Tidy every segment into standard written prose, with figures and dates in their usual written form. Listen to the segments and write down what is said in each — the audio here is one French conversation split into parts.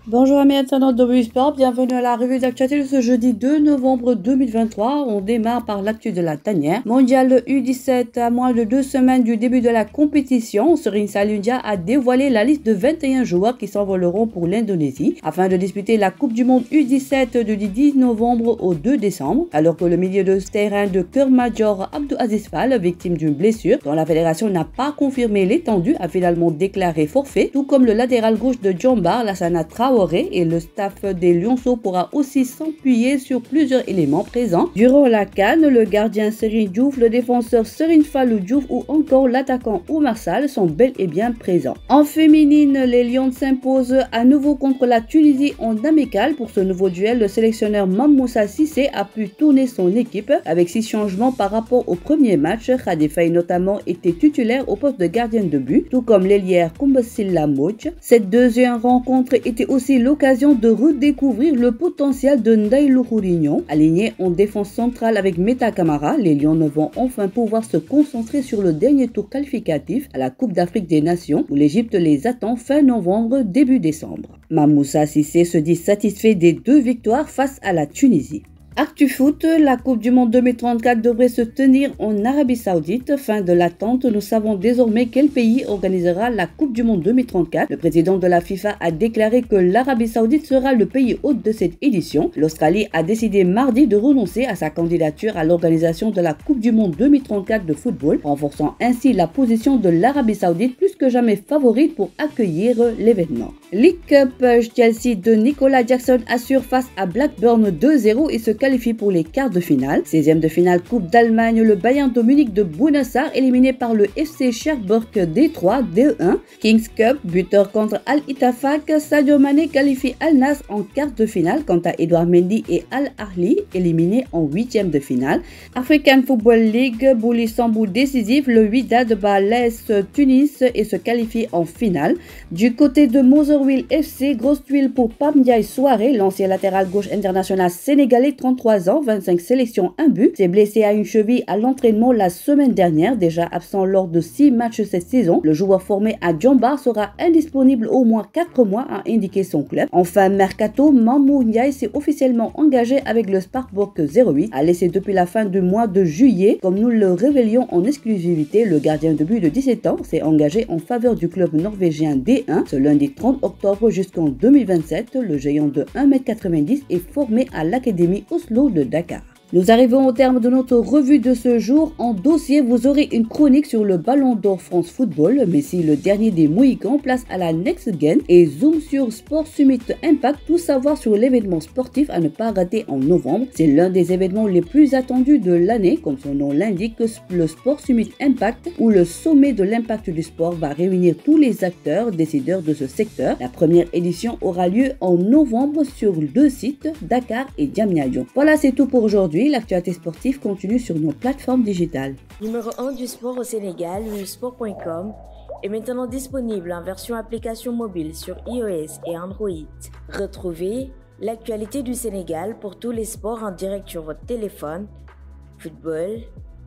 Bonjour amis internautes de Wii Sport, bienvenue à la revue d'actualité de ce jeudi 2 novembre 2023. On démarre par l'actu de la tanière. Mondial U17, à moins de 2 semaines du début de la compétition, Serine Salundia a dévoilé la liste de 21 joueurs qui s'envoleront pour l'Indonésie afin de disputer la Coupe du Monde U17 du 10 novembre au 2 décembre. Alors que le milieu de terrain de Kermajor Abdou Aziz Fall, victime d'une blessure dont la fédération n'a pas confirmé l'étendue, a finalement déclaré forfait, tout comme le latéral gauche de Djombar, Lassana Traoré, et le staff des Lionceaux pourra aussi s'appuyer sur plusieurs éléments présents durant la CAN. Le gardien Serine Diouf, le défenseur Serine Fallou Diouf ou encore l'attaquant Oumar Sall sont bel et bien présents. En féminine, les Lions s'imposent à nouveau contre la Tunisie en amical. Pour ce nouveau duel, le sélectionneur Mamoussa Cissé a pu tourner son équipe avec 6 changements par rapport au premier match. Khady Faye notamment était titulaire au poste de gardienne de but, tout comme l'ailière Kumbasilla Moj. Cette deuxième rencontre était aussi l'occasion de redécouvrir le potentiel de Ndailou Khourignon. Aligné en défense centrale avec Meta Camara, les Lions vont enfin pouvoir se concentrer sur le dernier tour qualificatif à la Coupe d'Afrique des Nations où l'Égypte les attend fin novembre, début décembre. Mamoussa Cissé se dit satisfait des 2 victoires face à la Tunisie. Actu Foot, la Coupe du Monde 2034 devrait se tenir en Arabie Saoudite. Fin de l'attente, nous savons désormais quel pays organisera la Coupe du Monde 2034. Le président de la FIFA a déclaré que l'Arabie Saoudite sera le pays hôte de cette édition. L'Australie a décidé mardi de renoncer à sa candidature à l'organisation de la Coupe du Monde 2034 de football, renforçant ainsi la position de l'Arabie Saoudite plus que jamais favorite pour accueillir l'événement. League Cup, Chelsea de Nicolas Jackson assure face à Blackburn 2-0 et se qualifie pour les quarts de finale. 16e de finale Coupe d'Allemagne, le Bayern de Munich de Bounassar éliminé par le FC Cherbourg D3 2-1. Kings Cup, buteur contre Al Ittefaq, Sadio Mané qualifie Al Nassr en quart de finale quant à Edouard Mendy et Al Ahly éliminés en 8e de finale. African Football League, Boulissamboul décisif, le Wydad bat l'AS Tunis et se qualifie en finale. Du côté de Motherwell FC, grosse tuile pour Pape Ndiaye Souaré, l'ancien latéral gauche international sénégalais, 33 ans, 25 sélections, 1 but. S'est blessé à une cheville à l'entraînement la semaine dernière, déjà absent lors de 6 matchs cette saison. Le joueur formé à Djombar sera indisponible au moins 4 mois, a indiqué son club. Enfin, Mercato, Mamou Ndiaye s'est officiellement engagé avec le Spartak 08, a laissé depuis la fin du mois de juillet. Comme nous le révélions en exclusivité, le gardien de but de 17 ans s'est engagé en faveur du club norvégien D1 ce lundi 30 octobre jusqu'en 2027. Le géant de 1,90 m est formé à l'Académie Oslo de Dakar. Nous arrivons au terme de notre revue de ce jour. En dossier, vous aurez une chronique sur le Ballon d'Or France Football, Messi le dernier des Mohicans, place à la Next Gen et zoom sur Sport Summit Impact, tout savoir sur l'événement sportif à ne pas rater en novembre. C'est l'un des événements les plus attendus de l'année, comme son nom l'indique, le Sport Summit Impact, où le sommet de l'impact du sport va réunir tous les acteurs, décideurs de ce secteur. La première édition aura lieu en novembre sur 2 sites, Dakar et Diamniadio. Voilà, c'est tout pour aujourd'hui. L'actualité sportive continue sur nos plateformes digitales. Numéro 1 du sport au Sénégal, WeSport.com est maintenant disponible en version application mobile sur iOS et Android. Retrouvez l'actualité du Sénégal pour tous les sports en direct sur votre téléphone. Football,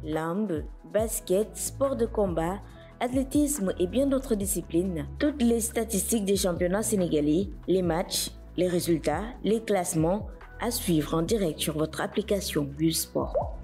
lambe, basket, sport de combat, athlétisme et bien d'autres disciplines. Toutes les statistiques des championnats sénégalais, les matchs, les résultats, les classements, à suivre en direct sur votre application WeSport.